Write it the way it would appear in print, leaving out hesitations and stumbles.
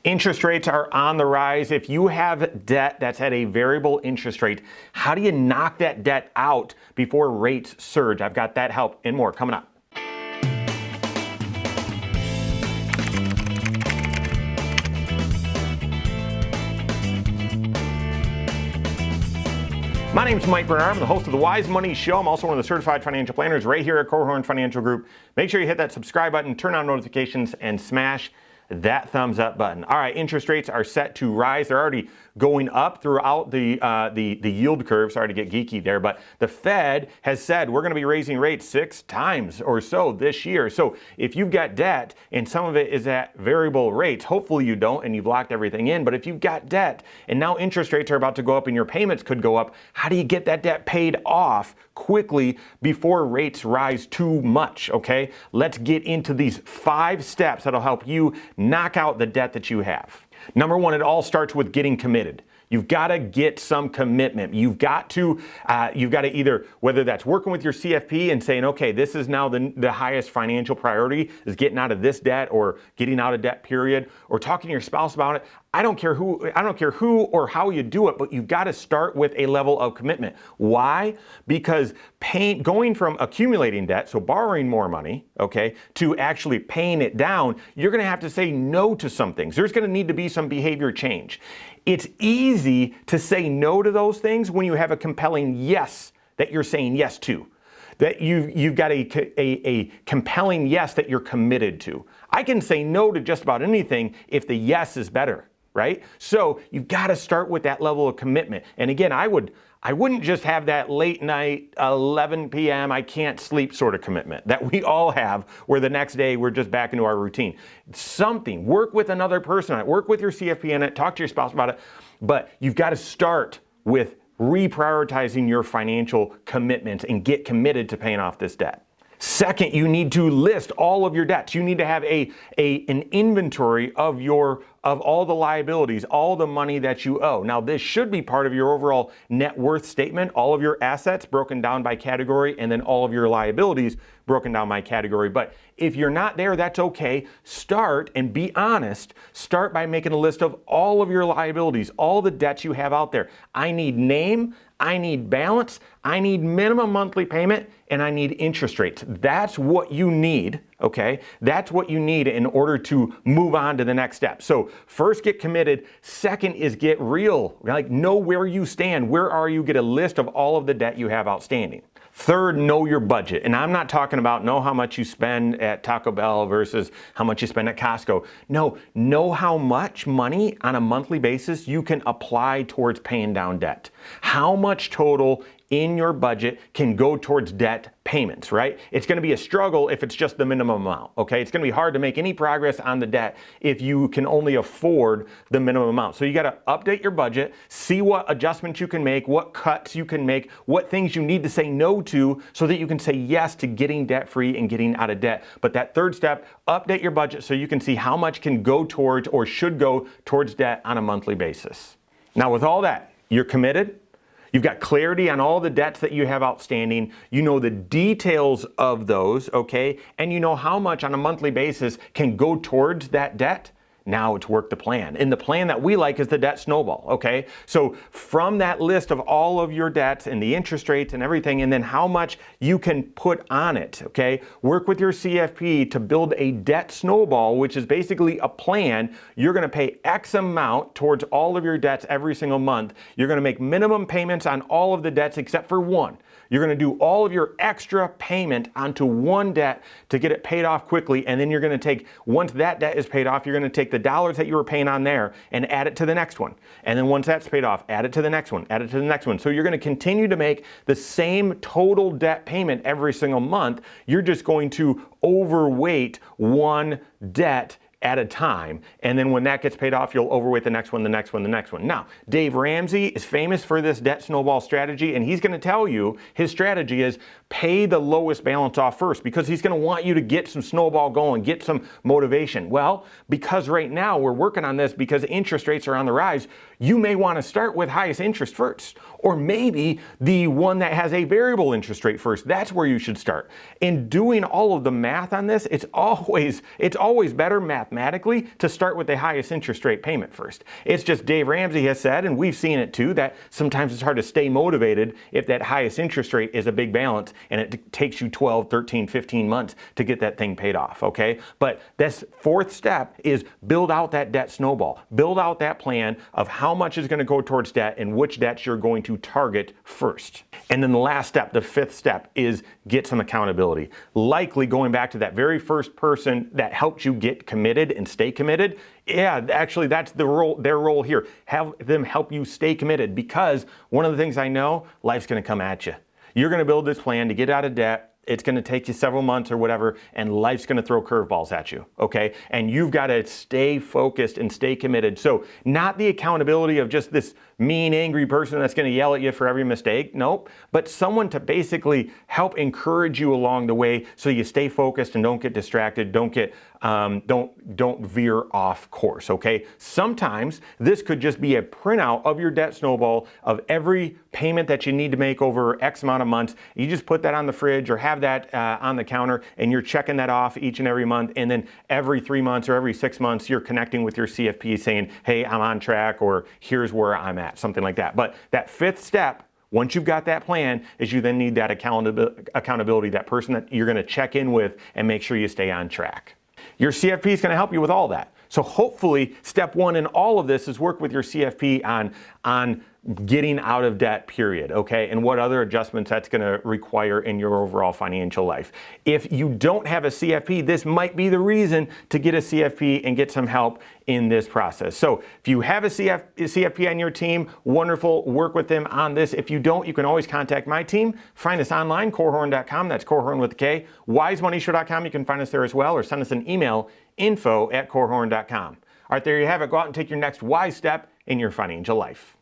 Interest rates are on the rise. If you have debt that's at a variable interest rate, how do you knock that debt out before rates surge? I've got that help and more coming up. My name's Mike Bernard. I'm the host of the Wise Money Show. I'm also one of the certified financial planners right here at Korhorn Financial Group. Make sure you hit that subscribe button, turn on notifications, and smash that thumbs up button. All right, interest rates are set to rise. They're already going up throughout the yield curve. Sorry to get geeky there, but the Fed has said we're going to be raising rates 6 times or so this year. So if you've got debt and some of it is at variable rates, hopefully you don't and you've locked everything in, but if you've got debt and now interest rates are about to go up and your payments could go up, how do you get that debt paid off quickly before rates rise too much? Okay, let's get into these 5 steps that'll help you knock out the debt that you have. Number 1, it all starts with getting committed. You've got to get some commitment. You've got to either, whether that's working with your CFP and saying, okay, this is now the highest financial priority is getting out of this debt or getting out of debt period, or talking to your spouse about it. I don't care who or how you do it, but you've got to start with a level of commitment. Why? Because going from accumulating debt, so borrowing more money, okay, to actually paying it down, you're going to have to say no to some things. There's going to need to be some behavior change. It's easy to say no to those things when you have a compelling yes that you're saying yes to. That you've got a compelling yes that you're committed to. I can say no to just about anything if the yes is better, right? So you've got to start with that level of commitment. And again, I wouldn't just have that late night, 11 p.m., I can't sleep sort of commitment that we all have where the next day we're just back into our routine. Something, work with another person on it, work with your CFP on it, talk to your spouse about it, but you've got to start with reprioritizing your financial commitments and get committed to paying off this debt. Second, you need to list all of your debts. You need to have an inventory of all the liabilities, all the money that you owe. Now, this should be part of your overall net worth statement, all of your assets broken down by category, and then all of your liabilities broken down by category. But if you're not there, that's okay. Start and be honest. Start by making a list of all of your liabilities, all the debts you have out there. I need name, I need balance, I need minimum monthly payment, and I need interest rates. That's what you need, okay? That's what you need in order to move on to the next step. So first, get committed. Second is get real. Like, know where you stand. Where are you? Get a list of all of the debt you have outstanding. Third, know your budget. And I'm not talking about know how much you spend at Taco Bell versus how much you spend at Costco. No, know how much money on a monthly basis you can apply towards paying down debt. How much total in your budget can go towards debt payments, right? It's going to be a struggle if it's just the minimum amount, okay? It's going to be hard to make any progress on the debt if you can only afford the minimum amount. So you got to update your budget, see what adjustments you can make, what cuts you can make, what things you need to say no to so that you can say yes to getting debt free and getting out of debt. But that third step, update your budget so you can see how much can go towards or should go towards debt on a monthly basis. Now, with all that, you're committed. You've got clarity on all the debts that you have outstanding. You know the details of those, okay? And you know how much on a monthly basis can go towards that debt. Now it's work the plan. And the plan that we like is the debt snowball, okay? So from that list of all of your debts and the interest rates and everything, and then how much you can put on it, okay? Work with your CFP to build a debt snowball, which is basically a plan. You're gonna pay X amount towards all of your debts every single month. You're gonna make minimum payments on all of the debts except for one. You're going to do all of your extra payment onto one debt to get it paid off quickly. And then you're going to take, once that debt is paid off, you're going to take the dollars that you were paying on there and add it to the next one. And then once that's paid off, add it to the next one, add it to the next one. So you're going to continue to make the same total debt payment every single month. You're just going to overweight one debt at a time. And then when that gets paid off, you'll overweight the next one, the next one, the next one. Now, Dave Ramsey is famous for this debt snowball strategy, and he's going to tell you his strategy is pay the lowest balance off first because he's going to want you to get some snowball going, get some motivation. Well, because right now we're working on this because interest rates are on the rise, you may want to start with highest interest first, or maybe the one that has a variable interest rate first. That's where you should start. In doing all of the math on this, it's always better math mathematically to start with the highest interest rate payment first. It's just Dave Ramsey has said, and we've seen it too, that sometimes it's hard to stay motivated if that highest interest rate is a big balance and it takes you 12, 13, 15 months to get that thing paid off, okay? But this fourth step is build out that debt snowball. Build out that plan of how much is going to go towards debt and which debts you're going to target first. And then the last step, the fifth step, is get some accountability. Likely going back to that very first person that helped you get committed and stay committed. Yeah, actually that's their role here. Have them help you stay committed, because one of the things I know, life's going to come at you. You're going to build this plan to get out of debt. It's going to take you several months or whatever, and life's going to throw curveballs at you, okay? And you've got to stay focused and stay committed. So not the accountability of just this mean, angry person that's going to yell at you for every mistake, nope, but someone to basically help encourage you along the way so you stay focused and don't get distracted, don't veer off course, okay? Sometimes this could just be a printout of your debt snowball of every payment that you need to make over X amount of months. You just put that on the fridge or have that on the counter, and you're checking that off each and every month, and then every 3 months or every 6 months you're connecting with your CFP saying, hey, I'm on track, or here's where I'm at, something like that. But that fifth step, once you've got that plan, is you then need that accountability, that person that you're going to check in with and make sure you stay on track. Your CFP is going to help you with all that. So hopefully step one in all of this is work with your CFP on getting out of debt, period, okay? And what other adjustments that's going to require in your overall financial life. If you don't have a CFP, this might be the reason to get a CFP and get some help in this process. So if you have a CFP on your team, wonderful, work with them on this. If you don't, you can always contact my team. Find us online, Korhorn.com, that's Korhorn with a K. WiseMoneyShow.com, you can find us there as well, or send us an email, info@Korhorn.com. All right, there you have it. Go out and take your next wise step in your financial life.